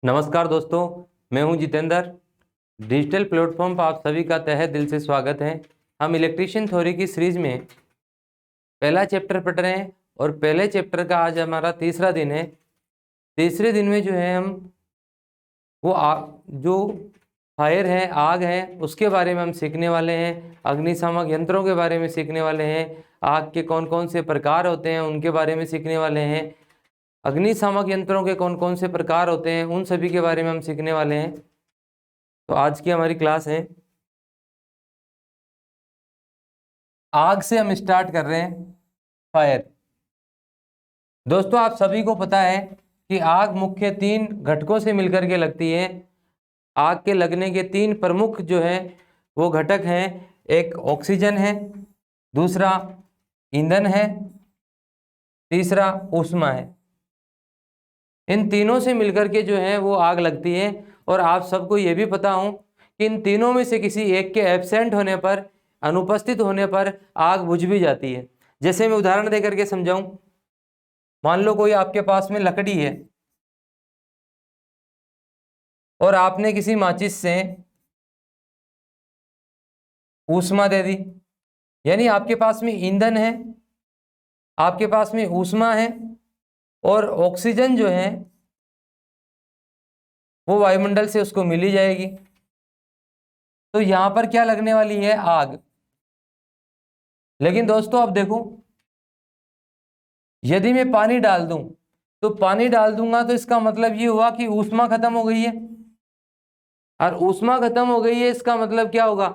नमस्कार दोस्तों, मैं हूं जितेंद्र। डिजिटल प्लेटफॉर्म पर आप सभी का तहे दिल से स्वागत है। हम इलेक्ट्रीशियन थ्योरी की सीरीज में पहला चैप्टर पढ़ रहे हैं और पहले चैप्टर का आज हमारा तीसरा दिन है। तीसरे दिन में जो है हम जो फायर है, आग है, उसके बारे में हम सीखने वाले हैं। अग्निशामक यंत्रों के बारे में सीखने वाले हैं। आग के कौन कौन से प्रकार होते हैं उनके बारे में सीखने वाले हैं। अग्निशामक यंत्रों के कौन कौन से प्रकार होते हैं उन सभी के बारे में हम सीखने वाले हैं। तो आज की हमारी क्लास है, आग से हम स्टार्ट कर रहे हैं। फायर। दोस्तों, आप सभी को पता है कि आग मुख्य 3 घटकों से मिलकर के लगती है। आग के लगने के 3 प्रमुख जो है वो घटक हैं। एक ऑक्सीजन है, दूसरा ईंधन है, तीसरा ऊष्मा है। इन तीनों से मिलकर के जो है वो आग लगती है। और आप सबको ये भी पता हो कि इन तीनों में से किसी एक के एब्सेंट होने पर, अनुपस्थित होने पर आग बुझ भी जाती है। जैसे मैं उदाहरण देकर के समझाऊं, मान लो कोई आपके पास में लकड़ी है और आपने किसी माचिस से ऊष्मा दे दी, यानी आपके पास में ईंधन है, आपके पास में ऊष्मा है और ऑक्सीजन जो है वो वायुमंडल से उसको मिली जाएगी। तो यहां पर क्या लगने वाली है? आग। लेकिन दोस्तों अब देखो, यदि मैं पानी डाल दूं तो पानी डाल दूंगा तो इसका मतलब ये हुआ कि ऊष्मा खत्म हो गई है। और ऊष्मा खत्म हो गई है इसका मतलब क्या होगा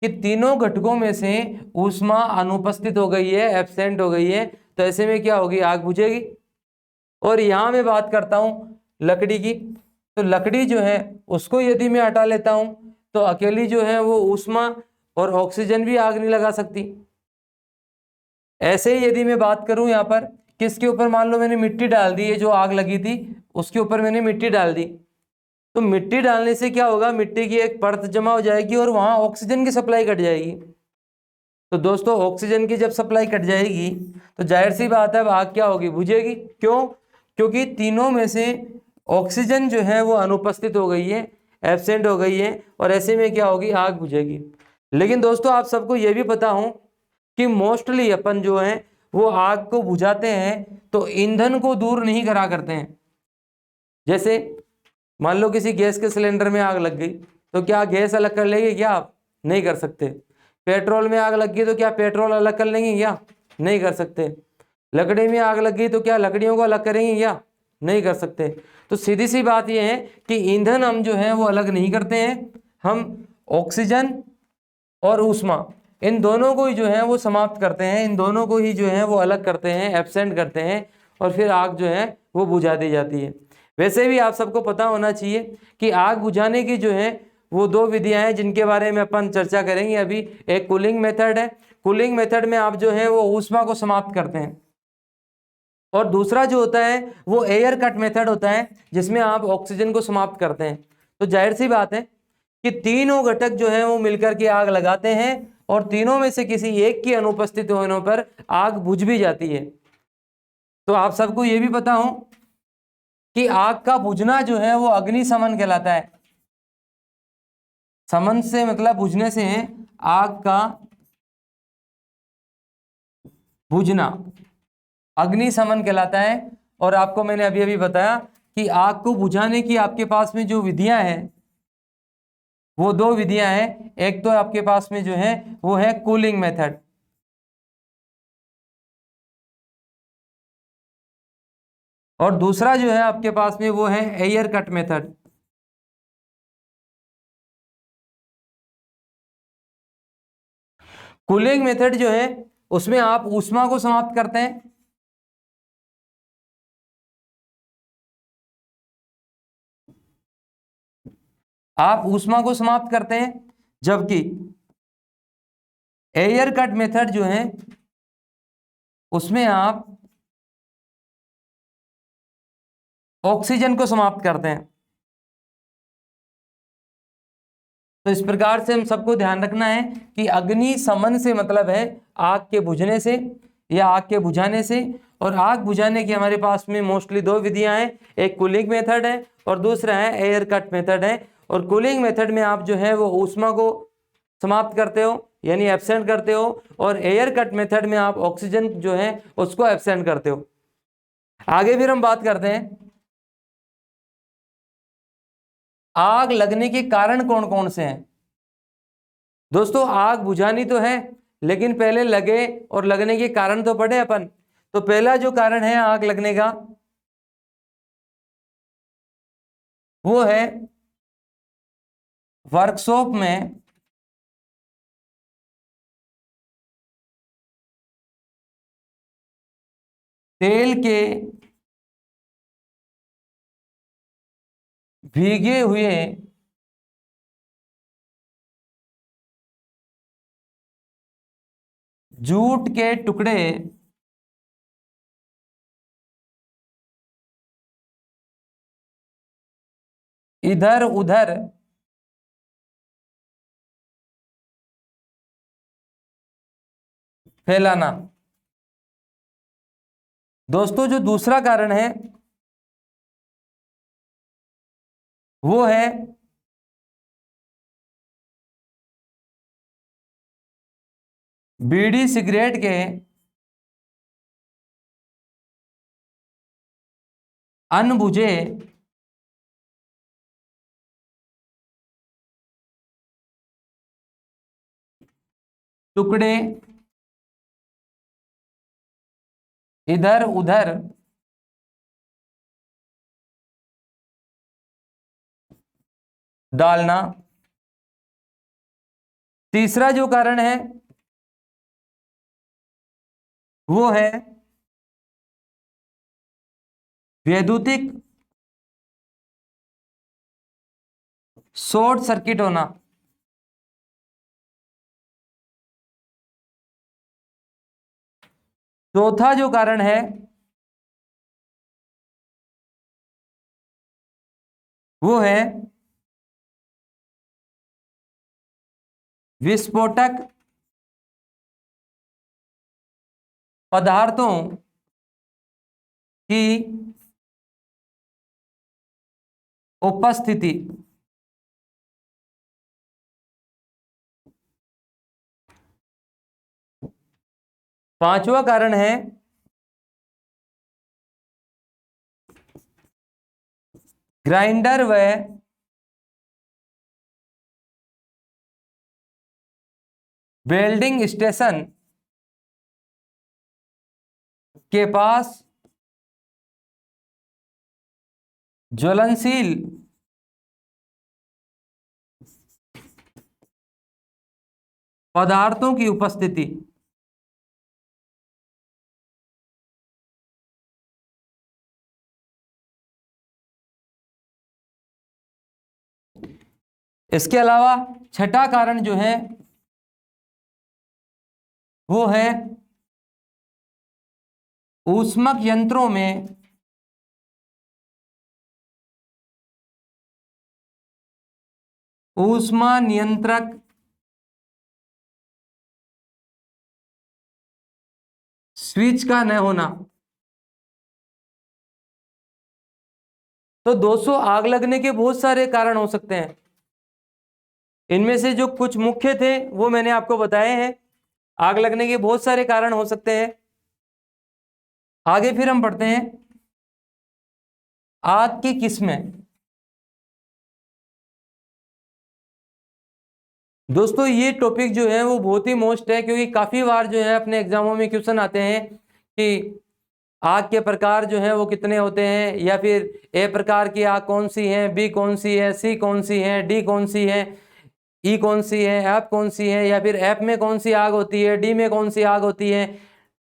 कि तीनों घटकों में से ऊष्मा अनुपस्थित हो गई है, एब्सेंट हो गई है। तो ऐसे में क्या होगी? आग बुझेगी। और यहां मैं बात करता हूं लकड़ी की, तो लकड़ी जो है उसको यदि मैं हटा लेता हूं तो अकेली जो है वो ऊष्मा और ऑक्सीजन भी आग नहीं लगा सकती। ऐसे ही यदि मैं बात करूं यहां पर किसके ऊपर, मान लो मैंने मिट्टी डाल दी है, जो आग लगी थी उसके ऊपर मैंने मिट्टी डाल दी, तो मिट्टी डालने से क्या होगा? मिट्टी की एक परत जमा हो जाएगी और वहां ऑक्सीजन की सप्लाई कट जाएगी। तो दोस्तों, ऑक्सीजन की जब सप्लाई कट जाएगी तो जाहिर सी बात है आग क्या होगी? बुझेगी। क्यों? क्योंकि तीनों में से ऑक्सीजन जो है वो अनुपस्थित हो गई है, एब्सेंट हो गई है, और ऐसे में क्या होगी? आग बुझेगी। लेकिन दोस्तों, आप सबको ये भी पता हो कि मोस्टली अपन जो है वो आग को बुझाते हैं तो ईंधन को दूर नहीं करा करते हैं। जैसे मान लो किसी गैस के सिलेंडर में आग लग गई तो क्या गैस अलग कर लेंगे? क्या आप? नहीं कर सकते। पेट्रोल में आग लग गई तो क्या पेट्रोल अलग कर लेंगे? क्या? नहीं कर सकते। लकड़ी में आग लग गई तो क्या लकड़ियों को अलग करेंगे? क्या? नहीं कर सकते। तो सीधी सी बात यह है कि ईंधन हम जो है वो अलग नहीं करते हैं। हम ऑक्सीजन और ऊष्मा, इन दोनों को ही जो है वो समाप्त करते हैं, इन दोनों को ही जो है वो अलग करते हैं, एब्सेंट करते हैं, और फिर आग जो है वो बुझा दी जाती है। वैसे भी आप सबको पता होना चाहिए कि आग बुझाने की जो है वो 2 विधियां हैं जिनके बारे में अपन चर्चा करेंगे अभी। एक कूलिंग मेथड है। कूलिंग मेथड में आप जो है वो ऊष्मा को समाप्त करते हैं, और दूसरा जो होता है वो एयर कट मेथड होता है जिसमें आप ऑक्सीजन को समाप्त करते हैं। तो जाहिर सी बात है कि तीनों घटक जो है वो मिलकर के आग लगाते हैं और तीनों में से किसी एक की अनुपस्थित होने पर आग बुझ भी जाती है। तो आप सबको ये भी पता हो कि आग का बुझना जो है वो अग्निशमन कहलाता है। समन से मतलब बुझने से है, आग का बुझना अग्निशमन कहलाता है। और आपको मैंने अभी अभी बताया कि आग को बुझाने की आपके पास में जो विधियां हैं वो 2 विधियां हैं। एक तो आपके पास में जो है वो है कूलिंग मेथड, और दूसरा जो है आपके पास में वो है air cut method. Cooling method जो है उसमें आप ऊष्मा को समाप्त करते हैं, आप ऊष्मा को समाप्त करते हैं, जबकि एयर कट मेथड जो है उसमें आप ऑक्सीजन को समाप्त करते हैं। तो इस प्रकार से हम सबको ध्यान रखना है कि अग्निशमन से मतलब है आग के बुझने से या आग के बुझाने से, और आग बुझाने की हमारे पास में मोस्टली दो विधियां हैं, एक कूलिंग मेथड है और दूसरा है एयर कट मेथड है। और कूलिंग मेथड में आप जो है वो ऊष्मा को समाप्त करते हो यानी एब्सेंट करते हो, और एयर कट मेथड में आप ऑक्सीजन जो है उसको एब्सेंट करते हो। आगे फिर हम बात करते हैं आग लगने के कारण कौन कौन से हैं। दोस्तों आग बुझानी तो है, लेकिन पहले लगे और लगने के कारण तो पढ़े अपन। तो पहला जो कारण है आग लगने का वो है वर्कशॉप में तेल के भीगे हुए जूट के टुकड़े इधर उधर फैलाना। दोस्तों जो दूसरा कारण है वो है बीड़ी सिगरेट के अनबुझे टुकड़े इधर उधर डालना। तीसरा जो कारण है वो है वैद्युतिक शॉर्ट सर्किट होना। चौथा जो कारण है वो है विस्फोटक पदार्थों की उपस्थिति। पांचवा कारण है ग्राइंडर व वेल्डिंग स्टेशन के पास ज्वलनशील पदार्थों की उपस्थिति। इसके अलावा छठा कारण जो है वो है ऊष्मक यंत्रों में ऊष्मा नियंत्रक स्विच का न होना। तो दोस्तों आग लगने के बहुत सारे कारण हो सकते हैं, इनमें से जो कुछ मुख्य थे वो मैंने आपको बताए हैं। आग लगने के बहुत सारे कारण हो सकते हैं। आगे फिर हम पढ़ते हैं आग की किस्में। दोस्तों ये टॉपिक जो है वो बहुत ही मोस्ट है, क्योंकि काफी बार जो है अपने एग्जामों में क्वेश्चन आते हैं कि आग के प्रकार जो है वो कितने होते हैं, या फिर ए प्रकार की आग कौन सी है, बी कौन सी है, सी कौन सी है, डी कौन सी है, ई कौन सी है, एफ कौन सी है, या फिर एफ में कौन सी आग होती है, डी में कौन सी आग होती है,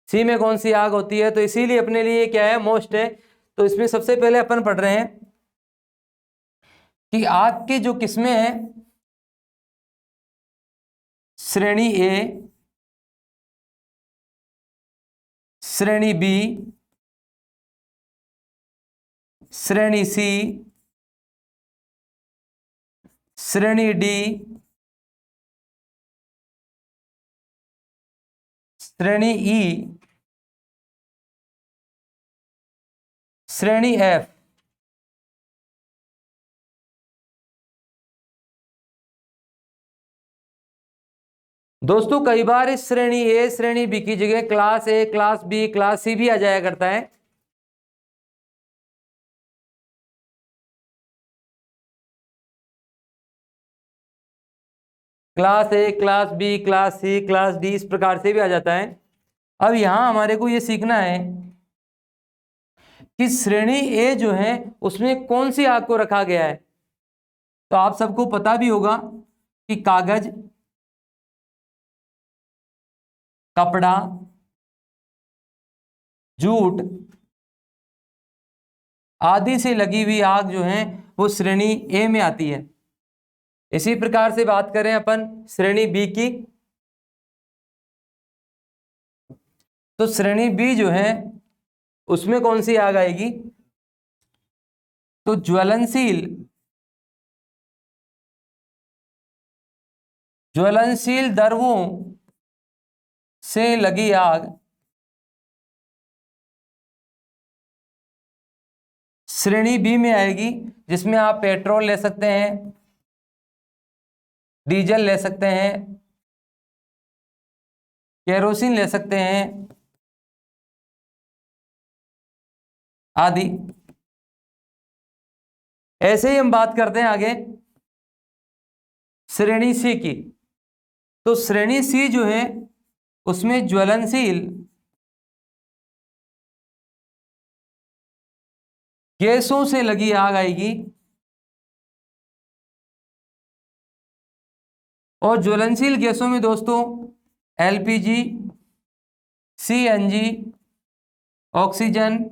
सी में कौन सी आग होती है। तो इसीलिए अपने लिए क्या है मोस्ट है। तो इसमें सबसे पहले अपन पढ़ रहे हैं कि आग की जो किस्में हैं, श्रेणी ए, श्रेणी बी, श्रेणी सी, श्रेणी डी, श्रेणी ई श्रेणी एफ, दोस्तों कई बार इस श्रेणी ए श्रेणी बी की जगह class A, class B, class C भी आ जाया करता है। Class A, class B, class C, class D, इस प्रकार से भी आ जाता है। अब यहां हमारे को ये सीखना है कि श्रेणी ए जो है उसमें कौन सी आग को रखा गया है। तो आप सबको पता भी होगा कि कागज, कपड़ा, जूट आदि से लगी हुई आग जो है वो श्रेणी ए में आती है। इसी प्रकार से बात करें अपन श्रेणी बी की, तो श्रेणी बी जो है उसमें कौन सी आग आएगी, तो ज्वलनशील द्रवों से लगी आग श्रेणी बी में आएगी, जिसमें आप पेट्रोल ले सकते हैं, डीजल ले सकते हैं, केरोसिन ले सकते हैं आदि। ऐसे ही हम बात करते हैं आगे श्रेणी सी की। तो श्रेणी सी जो है उसमें ज्वलनशील गैसों से लगी आग आएगी, और ज्वलनशील गैसों में दोस्तों एलपीजी, सीएनजी, ऑक्सीजन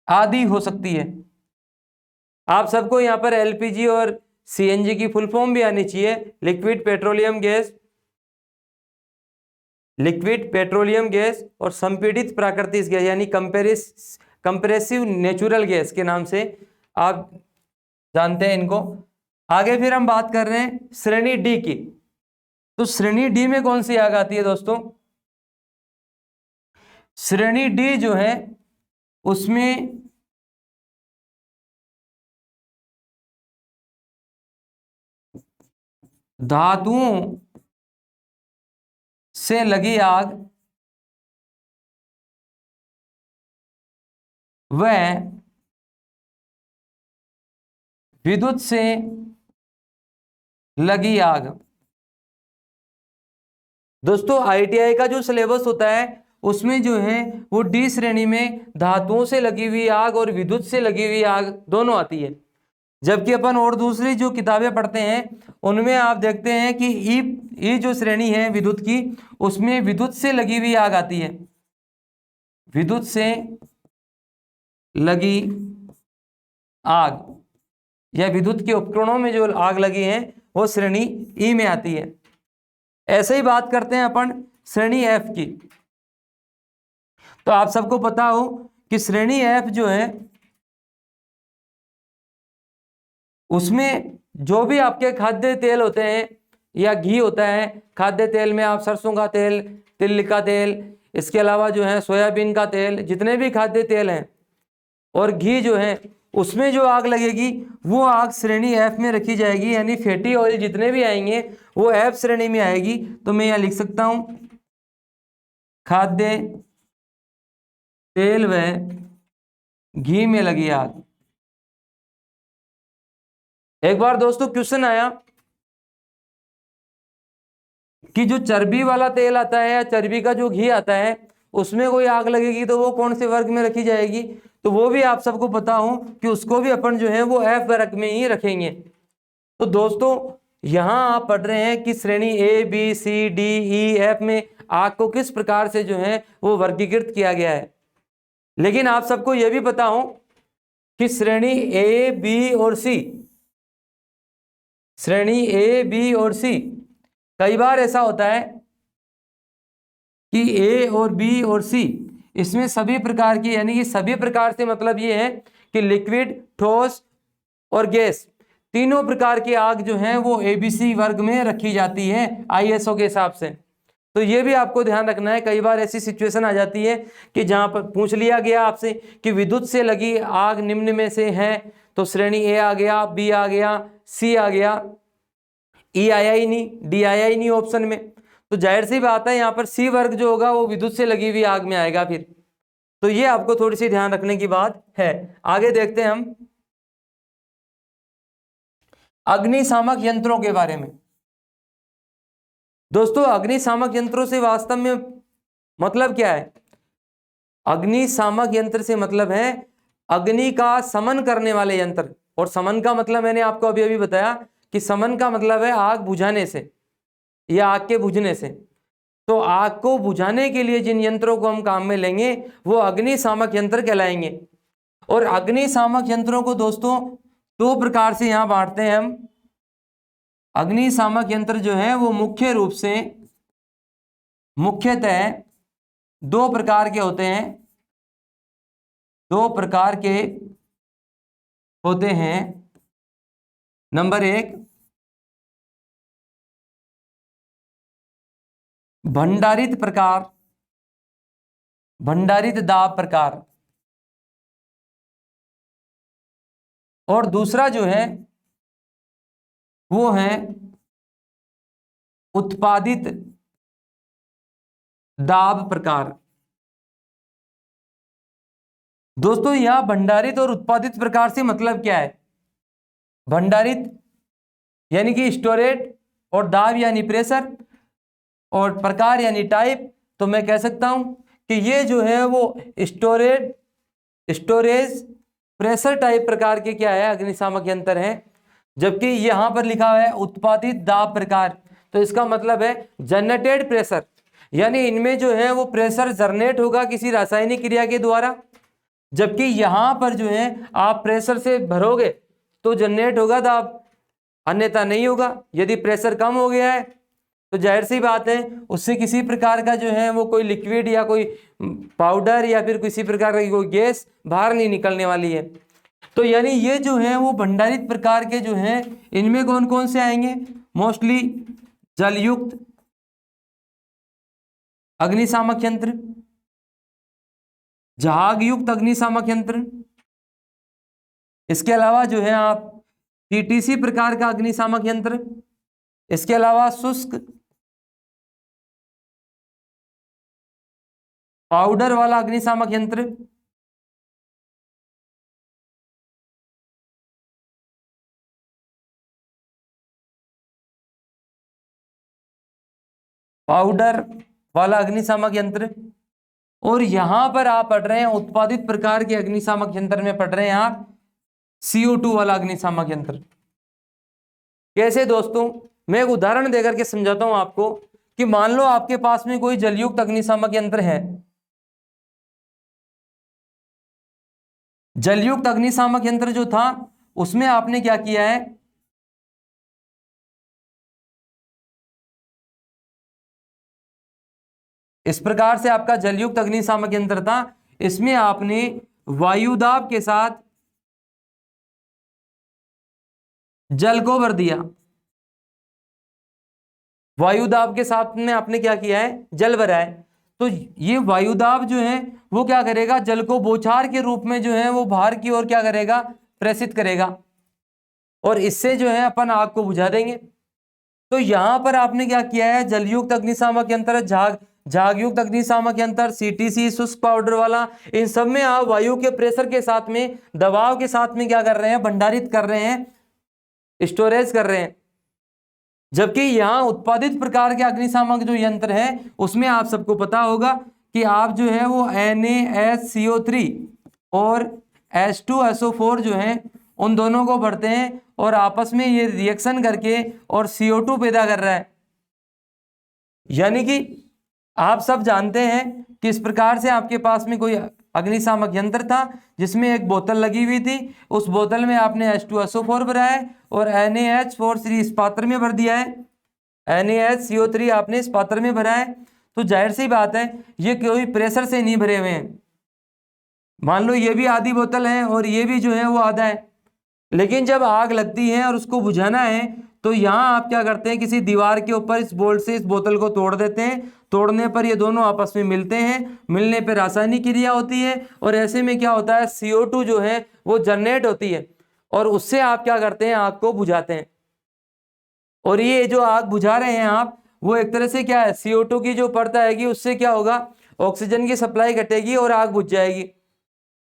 आदि हो सकती है। आप सबको यहां पर एलपीजी और सीएनजी की फुल फॉर्म भी आनी चाहिए, liquid petroleum gas, liquid petroleum gas और संपीड़ित प्राकृतिक गैस यानी कंप्रेसिव नेचुरल गैस के नाम से आप जानते हैं इनको। आगे फिर हम बात कर रहे हैं श्रेणी डी की। तो श्रेणी डी में कौन सी आग आती है दोस्तों, श्रेणी डी जो है उसमें धातुओं से लगी आग व विद्युत से लगी आग। दोस्तों आईटीआई का जो सिलेबस होता है उसमें जो है वो डी श्रेणी में धातुओं से लगी हुई आग और विद्युत से लगी हुई आग दोनों आती है। जबकि अपन और दूसरी जो किताबें पढ़ते हैं उनमें आप देखते हैं कि ई जो श्रेणी है विद्युत की, उसमें विद्युत से लगी हुई आग आती है, विद्युत से लगी आग या विद्युत के उपकरणों में जो आग लगी है वो श्रेणी ई में आती है। ऐसे ही बात करते हैं अपन श्रेणी एफ की। तो आप सबको पता हो कि श्रेणी एफ जो है उसमें जो भी आपके खाद्य तेल होते हैं या घी होता है, खाद्य तेल में आप सरसों का तेल, तिल का तेल, इसके अलावा जो है सोयाबीन का तेल, जितने भी खाद्य तेल हैं और घी जो है उसमें जो आग लगेगी वो आग श्रेणी एफ में रखी जाएगी, यानी फैटी ऑयल जितने भी आएंगे वो एफ श्रेणी में आएगी। तो मैं यहाँ लिख सकता हूं खाद्य तेल व घी में लगी आग। एक बार दोस्तों क्वेश्चन आया कि जो चर्बी वाला तेल आता है या चर्बी का जो घी आता है उसमें कोई आग लगेगी तो वो कौन से वर्ग में रखी जाएगी, तो वो भी आप सबको पता हो कि उसको भी अपन जो है वो एफ वर्ग में ही रखेंगे। तो दोस्तों यहां आप पढ़ रहे हैं कि श्रेणी A B C D E F में आग को किस प्रकार से जो है वो वर्गीकृत किया गया है। लेकिन आप सबको यह भी पता हो कि श्रेणी ए बी और सी, श्रेणी ए बी और सी, कई बार ऐसा होता है कि ए और बी और सी इसमें सभी प्रकार की, यानी कि सभी प्रकार से मतलब ये है कि लिक्विड, ठोस और गैस तीनों प्रकार की आग जो है वो एबीसी वर्ग में रखी जाती है आईएसओ के हिसाब से। तो ये भी आपको ध्यान रखना है। कई बार ऐसी सिचुएशन आ जाती है कि जहां पर पूछ लिया गया आपसे कि विद्युत से लगी आग निम्न में से है, तो श्रेणी ए आ गया, बी आ गया, सी आ गया, ई आया ही नहीं, डी आया ही नहीं ऑप्शन में। तो जाहिर सी बात है यहाँ पर सी वर्ग जो होगा वो विद्युत से लगी हुई आग में आएगा फिर। तो ये आपको थोड़ी सी ध्यान रखने की बात है। आगे देखते हैं हम अग्निशामक यंत्रों के बारे में। दोस्तों अग्निशामक यंत्रों से वास्तव में मतलब क्या है? अग्निशामक यंत्र से मतलब है अग्नि का शमन करने वाले यंत्र। और शमन का मतलब मैंने आपको अभी अभी बताया कि शमन का मतलब है आग बुझाने से या आग के बुझने से। तो आग को बुझाने के लिए जिन यंत्रों को हम काम में लेंगे वो अग्निशामक यंत्र कहलाएंगे। और अग्निशामक यंत्रों को दोस्तों दो प्रकार से यहां बांटते हैं हम। अग्निशामक यंत्र जो है वो मुख्य रूप से मुख्यतः दो प्रकार के होते हैं। दो प्रकार के होते हैं। नंबर एक, भंडारित प्रकार, भंडारित दाब प्रकार। और दूसरा जो है वो है उत्पादित दाब प्रकार। दोस्तों यहां भंडारित और उत्पादित प्रकार से मतलब क्या है? भंडारित यानी कि स्टोरेज, और दाब यानी प्रेशर, और प्रकार यानी टाइप। तो मैं कह सकता हूं कि ये जो है वो स्टोरेज प्रेशर टाइप प्रकार के क्या है? अग्निशामक यंत्र है। जबकि यहां पर लिखा हुआ है उत्पादित दाब प्रकार, तो इसका मतलब है जनरेटेड प्रेशर, यानी इनमें जो है वो प्रेशर जनरेट होगा किसी रासायनिक क्रिया के द्वारा। जबकि यहां पर जो है आप प्रेशर से भरोगे तो जनरेट होगा दाब, अन्यथा नहीं होगा। यदि प्रेशर कम हो गया है तो जाहिर सी बात है उससे किसी प्रकार का जो है वो कोई लिक्विड या कोई पाउडर या फिर किसी प्रकार की कोई गैस बाहर नहीं निकलने वाली है। तो यानी ये जो है वो भंडारित प्रकार के जो हैं इनमें कौन कौन से आएंगे? मोस्टली जलयुक्त अग्निशामक यंत्र, जहाग युक्त अग्निशामक यंत्र, इसके अलावा जो है आप टीटीसी प्रकार का अग्निशामक यंत्र, इसके अलावा शुष्क पाउडर वाला अग्निशामक यंत्र, पाउडर वाला अग्निशामक यंत्र। और यहां पर आप पढ़ रहे हैं उत्पादित प्रकार के अग्निशामक यंत्र में पढ़ रहे हैं आप CO2 वाला अग्निशामक यंत्र। कैसे दोस्तों? मैं एक उदाहरण देकर के समझाता हूं आपको कि मान लो आपके पास में कोई जलयुक्त अग्निशामक यंत्र है। जलयुक्त अग्निशामक यंत्र जो था उसमें आपने क्या किया है? इस प्रकार से आपका जलयुक्त अग्निशामक यंत्र था, इसमें आपने वायुदाब के साथ जल को भर दिया। वायुदाब के साथ में आपने क्या किया है? जल भरा है। तो ये वायुदाब जो है वो क्या करेगा? जल को बौछार के रूप में जो है वो बाहर की ओर क्या करेगा? प्रेषित करेगा, और इससे जो है अपन आग को बुझा देंगे। तो यहां पर आपने क्या किया है? जलयुक्त अग्निशामक यंत्र, झागयुक्त अग्निशामक यंत्र, सीटीसी, शुष्क पाउडर वाला, इन सब में आप वायु के प्रेशर के साथ में, दबाव के साथ में क्या कर रहे हैं? भंडारित कर रहे हैं, स्टोरेज कर रहे हैं। जबकि यहां उत्पादित प्रकार के अग्निशामक जो यंत्र है उसमें आप सबको पता होगा कि आप जो है वो NaHCO3 और H2SO4 जो है उन दोनों को भरते हैं और आपस में ये रिएक्शन करके और CO2 पैदा कर रहा है। यानी कि आप सब जानते हैं कि इस प्रकार से आपके पास में कोई अग्निशामक यंत्र था जिसमें एक बोतल लगी हुई थी। उस बोतल में आपने H2SO4 भरा है और NaH4 इस पात्र में भर दिया है, NaHCO3 आपने इस पात्र में भरा है। तो जाहिर सी बात है ये कोई प्रेशर से नहीं भरे हुए हैं। मान लो ये भी आधी बोतल है और ये भी जो है वो आधा है, लेकिन जब आग लगती है और उसको बुझाना है तो यहाँ आप क्या करते हैं, किसी दीवार के ऊपर इस बोल्ट से इस बोतल को तोड़ देते हैं। तोड़ने पर ये दोनों आपस में मिलते हैं, मिलने पर रासायनिक क्रिया होती है और ऐसे में क्या होता है, CO2 जो है वो जनरेट होती है और उससे आप क्या करते हैं, आग को बुझाते हैं। और ये जो आग बुझा रहे हैं आप, वो एक तरह से क्या है, CO2 की जो परत आएगी उससे क्या होगा, ऑक्सीजन की सप्लाई घटेगी और आग बुझ जाएगी।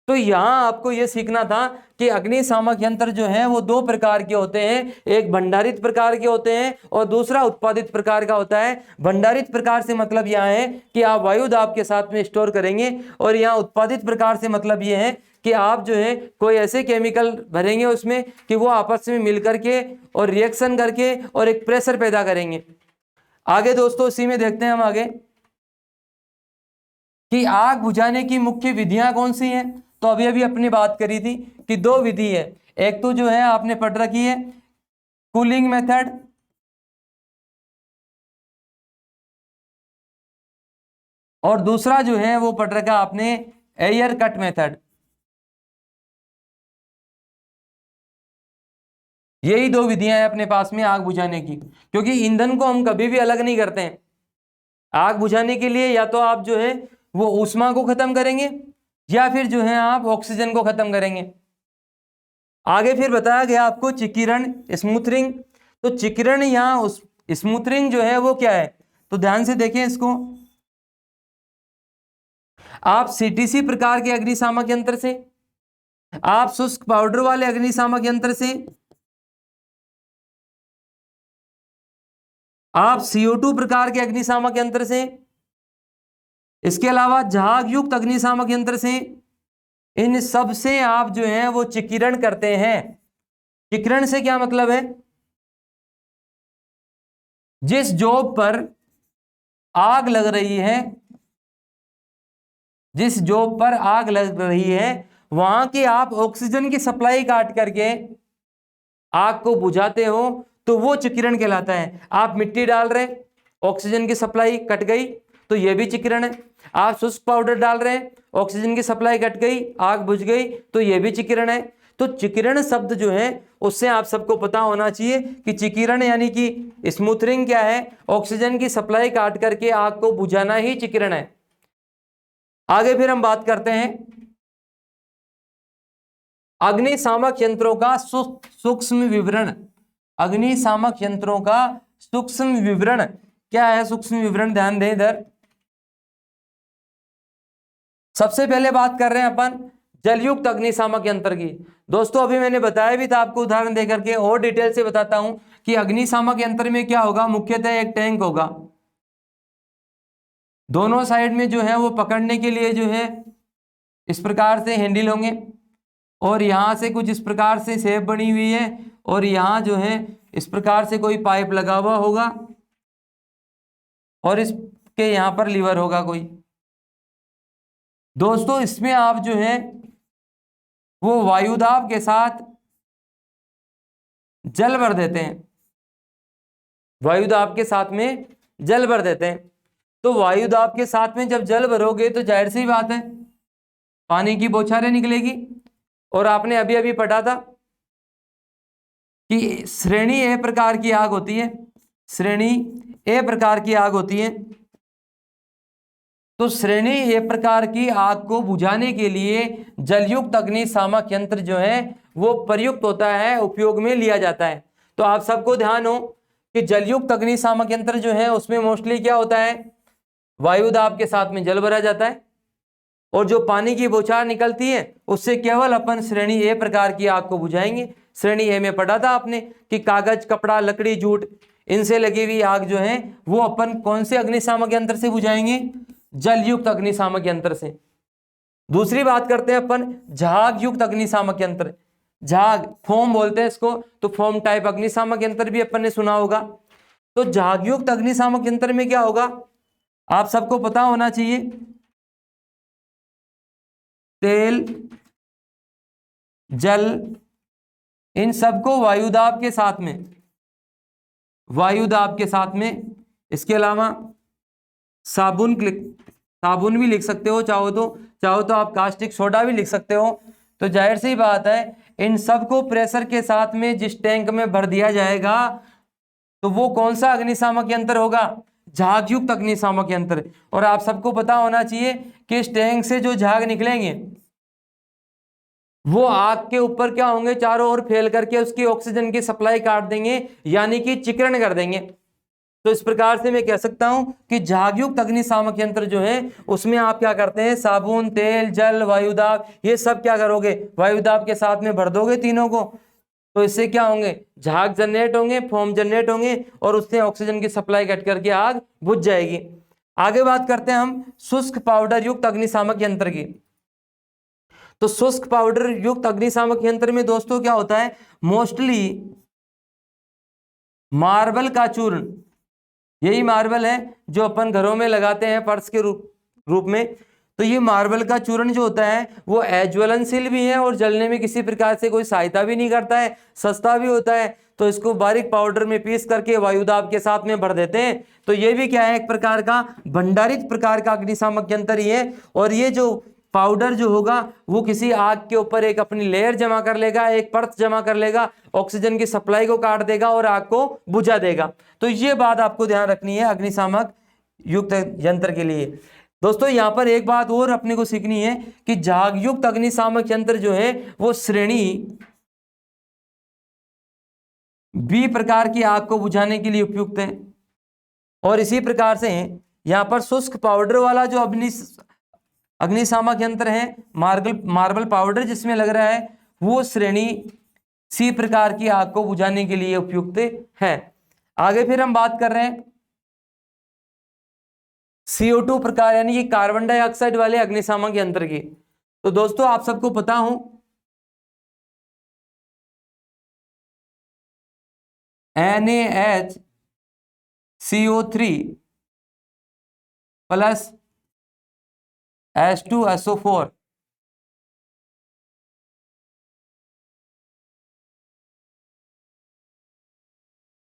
तो यहाँ आपको ये सीखना था कि अग्निशामक यंत्र जो है वो दो प्रकार के होते हैं, एक भंडारित प्रकार के होते हैं और दूसरा उत्पादित प्रकार का होता है। भंडारित प्रकार से मतलब यहाँ है कि आप वायु दाब के साथ में स्टोर करेंगे, और यहाँ उत्पादित प्रकार से मतलब ये है कि आप जो है कोई ऐसे केमिकल भरेंगे उसमें कि वो आपस में मिल करके और रिएक्शन करके और एक प्रेशर पैदा करेंगे। आगे दोस्तों इसी में देखते हैं हम आगे कि आग बुझाने की मुख्य विधियां कौन सी हैं। तो अभी अभी अपनी बात करी थी कि दो विधि है, एक तो जो है आपने पढ़ रखी है कूलिंग मेथड, और दूसरा जो है वो पढ़ रखा आपने एयर कट मेथड। यही दो विधियां हैं अपने पास में आग बुझाने की, क्योंकि ईंधन को हम कभी भी अलग नहीं करते हैं। आग बुझाने के लिए या तो आप जो है वो ऊष्मा को खत्म करेंगे या फिर जो है आप ऑक्सीजन को खत्म करेंगे। आगे फिर बताया गया आपको चिकीरण, स्मूथरिंग। तो चिकीरण यहाँ उस स्मूथरिंग जो है वो क्या है, तो ध्यान से देखें इसको। आप CTC प्रकार के अग्निशामक यंत्र से, आप शुष्क पाउडर वाले अग्निशामक यंत्र से, आप CO2 प्रकार के अग्निशामक यंत्र से, इसके अलावा झाग युक्त अग्निशामक यंत्र से, इन सब से आप जो है वो चिकीरण करते हैं। चिकीरण से क्या मतलब है, जिस जॉब पर आग लग रही है, जिस जॉब पर आग लग रही है वहां की आप ऑक्सीजन की सप्लाई काट करके आग को बुझाते हो तो वो चिकीरण कहलाता है। आप मिट्टी डाल रहे, ऑक्सीजन की सप्लाई कट गई तो ये भी चिकीरण है। आप शुष्क पाउडर डाल रहे हैं, ऑक्सीजन की सप्लाई कट गई, आग बुझ गई तो ये भी चिकीरण है। तो चिकीरण शब्द जो है उससे आप सबको पता होना चाहिए कि चिकीरण यानी कि स्मूथरिंग क्या है, ऑक्सीजन की सप्लाई काट करके आग को बुझाना ही चिकीरण है। आगे फिर हम बात करते हैं अग्निशामक यंत्रों का सूक्ष्म विवरण। अग्निशामक यंत्रों का सूक्ष्म विवरण क्या है, सूक्ष्म विवरण ध्यान दें इधर। सबसे पहले बात कर रहे हैं अपन जलयुक्त अग्निशामक यंत्र की। दोस्तों अभी मैंने बताया भी था आपको उदाहरण देकर के, और डिटेल से बताता हूं कि अग्निशामक यंत्र में क्या होगा। मुख्यतः एक टैंक होगा, दोनों साइड में जो है वो पकड़ने के लिए जो है इस प्रकार से हैंडल होंगे, और यहां से कुछ इस प्रकार से शेप बनी हुई है, और यहां जो है इस प्रकार से कोई पाइप लगा हुआ होगा, और इसके यहां पर लीवर होगा कोई। दोस्तों इसमें आप जो है वो वायुदाब के साथ जल भर देते हैं, वायुदाब के साथ में जल भर देते हैं। तो वायुदाब के साथ में जब जल भरोगे तो जाहिर सी बात है पानी की बौछारें निकलेगी। और आपने अभी अभी पढ़ा था कि श्रेणी ए प्रकार की आग होती है, श्रेणी ए प्रकार की आग होती है। तो श्रेणी ए प्रकार की आग को बुझाने के लिए जलयुक्त अग्निशामक यंत्र जो है वो प्रयुक्त होता है, उपयोग में लिया जाता है। तो आप सबको ध्यान हो कि जलयुक्त अग्निशामक यंत्र जो है उसमें मोस्टली क्या होता है, वायुदाब के साथ में जल भरा जाता है, और जो पानी की बौछार निकलती है उससे केवल अपन श्रेणी ए प्रकार की आग को बुझाएंगे। श्रेणी ए में पढ़ा था आपने कि कागज, कपड़ा, लकड़ी, जूट, इनसे लगी हुई आग जो है वो अपन कौन से अग्निशामक यंत्र से बुझाएंगे, जलयुक्त अग्निशामक यंत्र से। दूसरी बात करते हैं अपन झाग युक्त अग्निशामक यंत्र। झाग फोम बोलते हैं इसको, तो फोम टाइप अग्निशामक यंत्र भी अपन ने सुना होगा। तो झाग युक्त अग्निशामक यंत्र में क्या होगा आप सबको पता होना चाहिए, तेल, जल, इन सबको वायुदाब के साथ में, वायुदाब के साथ में, इसके अलावा साबुन भी लिख सकते हो, चाहो तो आप कास्टिक सोडा भी लिख सकते हो। तो जाहिर सी बात है इन सबको प्रेशर के साथ में जिस टैंक में भर दिया जाएगा तो वो कौन सा अग्निशामक यंत्र होगा? झाग युक्त अग्निशामक यंत्र। और आप सबको पता होना चाहिए कि इस टैंक से जो झाग निकलेंगे वो आग के ऊपर क्या होंगे, चारों ओर फैल करके उसकी ऑक्सीजन की सप्लाई काट देंगे, यानी कि चिकरण कर देंगे। तो इस प्रकार से मैं कह सकता हूं कि झागयुक्त अग्निशामक यंत्र जो है उसमें आप क्या करते हैं, साबुन, तेल, जल, वायुदाब, ये सब क्या करोगे, वायुदाब के साथ में भर दोगे तीनों को। तो इससे क्या होंगे, झाग जनरेट होंगे, फोम जनरेट होंगे और उससे ऑक्सीजन की सप्लाई कट करके आग बुझ जाएगी। आगे बात करते हैं हम शुष्क पाउडर युक्त अग्निशामक यंत्र की। तो शुष्क पाउडर युक्त अग्निशामक यंत्र में दोस्तों क्या होता है, मोस्टली मार्बल का चूर्ण, यही मार्बल है जो अपन घरों में लगाते हैं फर्श के रूप में। तो ये मार्बल का चूर्ण जो होता है वो अज्वलनशील भी है और जलने में किसी प्रकार से कोई सहायता भी नहीं करता है, सस्ता भी होता है। तो इसको बारीक पाउडर में पीस करके वायुदाब के साथ में भर देते हैं। तो ये भी क्या है, एक प्रकार का भंडारित प्रकार का अग्निशामक यंत्र ही है। और ये जो पाउडर जो होगा वो किसी आग के ऊपर एक अपनी लेयर जमा कर लेगा, एक परत जमा कर लेगा, ऑक्सीजन की सप्लाई को काट देगा और आग को बुझा देगा। तो ये बात आपको ध्यान रखनी है अग्निशामक युक्त यंत्र के लिए। दोस्तों यहां पर एक बात और अपने को सीखनी है कि झाग युक्त अग्निशामक यंत्र जो है वो श्रेणी बी प्रकार की आग को बुझाने के लिए उपयुक्त है। और इसी प्रकार से यहां पर शुष्क पाउडर वाला जो अग्निशामक यंत्र है, मार्बल पाउडर जिसमें लग रहा है, वो श्रेणी सी प्रकार की आग को बुझाने के लिए उपयुक्त है। आगे फिर हम बात कर रहे हैं CO2 प्रकार यानी कि कार्बन डाइऑक्साइड वाले अग्निशामक यंत्र की। तो दोस्तों आप सबको पता हो NaHCO3 plus H2SO4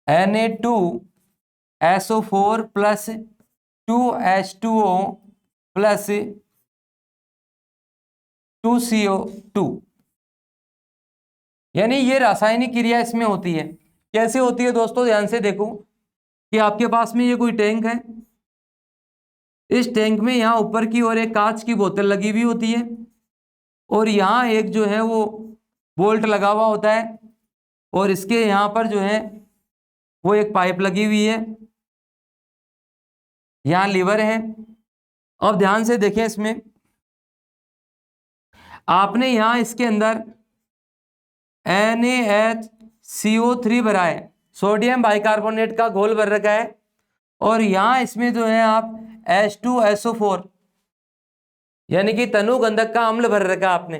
Na2SO4 plus 2H2O plus 2CO2, यानी ये रासायनिक क्रिया इसमें होती है। कैसे होती है दोस्तों, ध्यान से देखो कि आपके पास में ये कोई टैंक है, इस टैंक में यहाँ ऊपर की ओर एक कांच की बोतल लगी हुई होती है और यहाँ एक जो है वो बोल्ट लगा हुआ होता है और इसके यहाँ पर जो है वो एक पाइप लगी हुई है, यहाँ लीवर है। अब ध्यान से देखें, इसमें आपने यहाँ इसके अंदर NaHCO3 भरा है, सोडियम बाइकार्बोनेट का घोल भर रखा है और यहाँ इसमें जो है आप H2SO4 यानी कि तनु गंधक का अम्ल भर रखा आपने।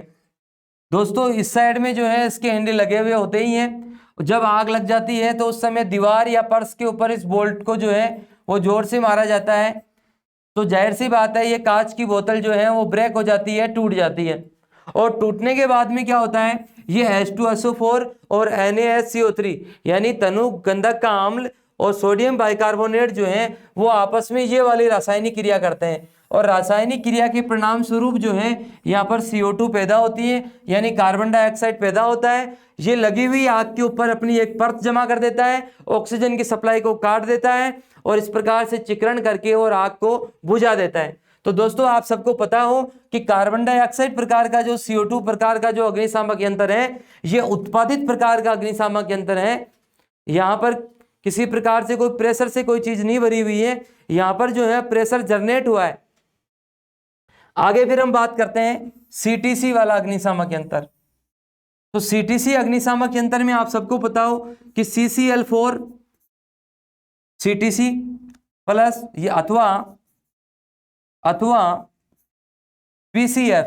दोस्तों इस साइड में जो है इसके हैंडल लगे हुए होते ही हैं। जब आग लग जाती है तो उस समय दीवार या फर्श के ऊपर इस बोल्ट को जो है वो जोर से मारा जाता है। तो जाहिर सी बात है ये कांच की बोतल जो है वो ब्रेक हो जाती है, टूट जाती है। और टूटने के बाद में क्या होता है, ये H2SO4 और NaHCO3 यानी तनु गंधक का अम्ल और सोडियम बाइकार्बोनेट जो है वो आपस में ये वाली रासायनिक क्रिया करते हैं और रासायनिक क्रिया के परिणाम स्वरूप जो है यहाँ पर CO2 पैदा होती है, यानी कार्बन डाइऑक्साइड पैदा होता है। ये लगी हुई आग के ऊपर अपनी एक परत जमा कर देता है, ऑक्सीजन की सप्लाई को काट देता है और इस प्रकार से चिकरण करके और आग को बुझा देता है। तो दोस्तों आप सबको पता हो कि कार्बन डाइऑक्साइड प्रकार का जो CO2 प्रकार का जो अग्निशामक यंत्र है ये उत्पादित प्रकार का अग्निशामक यंत्र है। यहाँ पर किसी प्रकार से कोई प्रेशर से कोई चीज नहीं भरी हुई है, यहाँ पर जो है प्रेशर जनरेट हुआ है। आगे फिर हम बात करते हैं CTC वाला अग्निशामक यंत्र। तो CTC अग्निशामक यंत्र में आप सबको पता हो कि CCl4 CTC प्लस ये अथवा PCF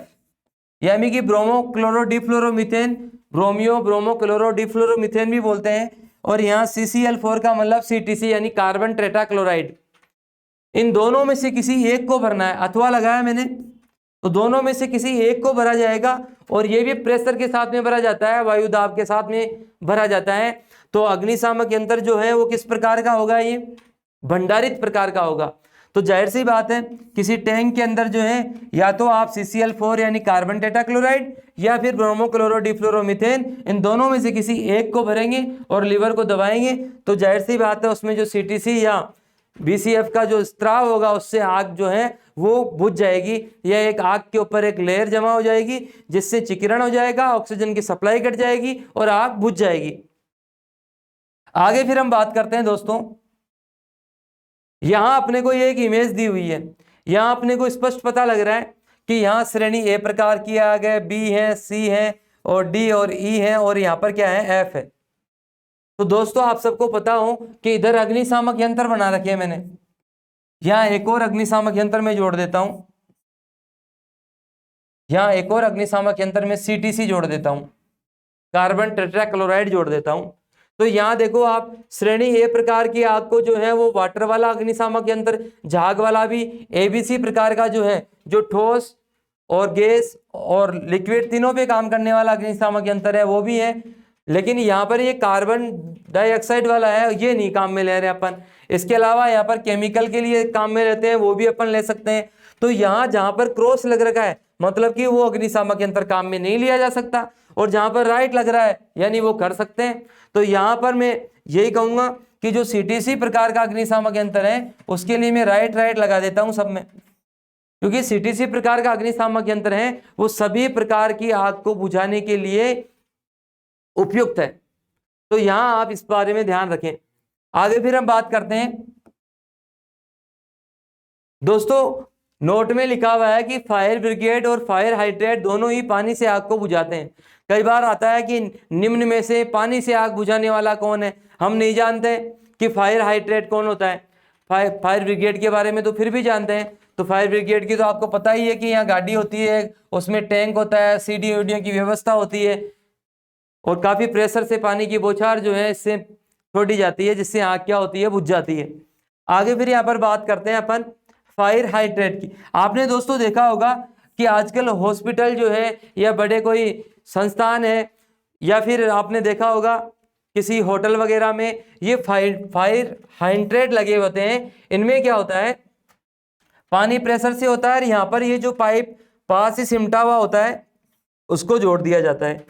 यानी कि ब्रोमो क्लोरो डिफ्लोरोमीथेन, ब्रोमो क्लोरो डिफ्लोरोमीथेन भी बोलते हैं। और यहाँ CCl4 का मतलब CTC यानी कार्बन टेट्राक्लोराइड। इन दोनों में से किसी एक को भरना है, अथवा लगाया मैंने, तो दोनों में से किसी एक को भरा जाएगा और ये भी प्रेशर के साथ में भरा जाता है, वायु दाब के साथ में भरा जाता है। तो अग्निशामक यंत्र जो है वो किस प्रकार का होगा, ये भंडारित प्रकार का होगा। तो जाहिर सी बात है किसी टैंक के अंदर जो है या तो आप CCl4 यानी कार्बन टेट्राक्लोराइड या फिर ब्रोमोक्लोरो डिफ्लोरोमीथेन, इन दोनों में से किसी एक को भरेंगे और लीवर को दबाएंगे, तो जाहिर सी बात है उसमें जो CTC या BCF का जो स्त्राव होगा उससे आग जो है वो बुझ जाएगी, या एक आग के ऊपर एक लेयर जमा हो जाएगी जिससे चिकरण हो जाएगा, ऑक्सीजन की सप्लाई कट जाएगी और आग बुझ जाएगी। आगे फिर हम बात करते हैं दोस्तों, यहां अपने को ये एक इमेज दी हुई है, यहां अपने को स्पष्ट पता लग रहा है कि यहां श्रेणी ए प्रकार की आग है, बी है, सी है और डी और ई है, और यहां पर क्या है, एफ है। तो दोस्तों आप सबको पता हो कि इधर अग्निशामक यंत्र बना रखे हैं मैंने, यहां एक और अग्निशामक यंत्र में जोड़ देता हूं, यहां एक और अग्निशामक यंत्र में CTC जोड़ देता हूं, कार्बन टेट्राक्लोराइड जोड़ देता हूं। तो यहाँ देखो आप, श्रेणी ए प्रकार की आग को जो है वो वाटर वाला अग्निशामक यंत्र, झाग वाला भी ABC प्रकार का जो है, जो ठोस और गैस और लिक्विड तीनों पे काम करने वाला अग्निशामक यंत्र है वो भी है, लेकिन यहाँ पर ये कार्बन डाइऑक्साइड वाला है, ये नहीं काम में ले रहे अपन। इसके अलावा यहाँ पर केमिकल के लिए काम में लेते हैं, वो भी अपन ले सकते हैं। तो यहाँ जहाँ पर क्रॉस लग रखा है मतलब कि वो अग्निशामक यंत्र काम में नहीं लिया जा सकता, और जहाँ पर राइट लग रहा है यानी वो कर सकते हैं। तो यहाँ पर मैं यही कहूँगा कि जो CTC प्रकार का अग्निशामक यंत्र है उसके लिए मैं राइट लगा देता हूँ सब में, क्योंकि CTC प्रकार का अग्निशामक यंत्र है वो सभी प्रकार की आग को बुझाने के लिए उपयुक्त है। तो यहां आप इस बारे में ध्यान रखें। आगे फिर हम बात करते हैं दोस्तों, नोट में लिखा हुआ है कि फायर ब्रिगेड और फायर हाइड्रेट दोनों ही पानी से आग को बुझाते हैं। कई बार आता है कि निम्न में से पानी से आग बुझाने वाला कौन है, हम नहीं जानते कि फायर हाइड्रेट कौन होता है। फायर ब्रिगेड के बारे में तो फिर भी जानते हैं। तो फायर ब्रिगेड की तो आपको पता ही है कि यहाँ गाड़ी होती है, उसमें टैंक होता है, सीढ़ियों की व्यवस्था होती है, और काफी प्रेशर से पानी की बौछार जो है इससे छोड़ी जाती है, जिससे आग क्या होती है, बुझ जाती है। आगे फिर यहाँ पर बात करते हैं अपन फायर हाइड्रेट की। आपने दोस्तों देखा होगा कि आजकल हॉस्पिटल जो है या बड़े कोई संस्थान है, या फिर आपने देखा होगा किसी होटल वगैरह में ये फायर हाइड्रेट लगे होते हैं। इनमें क्या होता है, पानी प्रेशर से होता है, और यहाँ पर ये जो पाइप पास से सिमटा हुआ होता है उसको जोड़ दिया जाता है,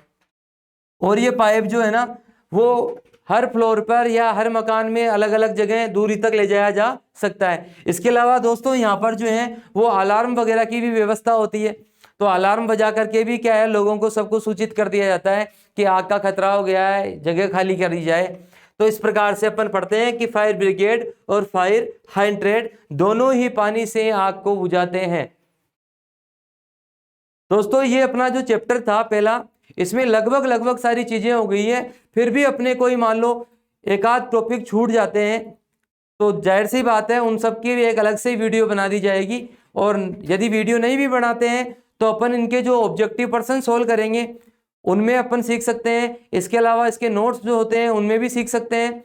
और ये पाइप जो है ना वो हर फ्लोर पर या हर मकान में अलग अलग जगह दूरी तक ले जाया जा सकता है। इसके अलावा दोस्तों यहाँ पर जो है वो अलार्म वगैरह की भी व्यवस्था होती है। तो अलार्म बजा करके भी क्या है, लोगों को सबको सूचित कर दिया जाता है कि आग का खतरा हो गया है, जगह खाली करी जाए। तो इस प्रकार से अपन पढ़ते हैं कि फायर ब्रिगेड और फायर हाइड्रेट दोनों ही पानी से आग को बुझाते हैं। दोस्तों ये अपना जो चैप्टर था पहला, इसमें लगभग सारी चीजें हो गई है। फिर भी अपने कोई मान लो एक आध टॉपिक छूट जाते हैं, तो जाहिर सी बात है उन सब की भी एक अलग से वीडियो बना दी जाएगी। और यदि वीडियो नहीं भी बनाते हैं तो अपन इनके जो ऑब्जेक्टिव पर्सन सोल्व करेंगे उनमें अपन सीख सकते हैं। इसके अलावा इसके नोट्स जो होते हैं उनमें भी सीख सकते हैं।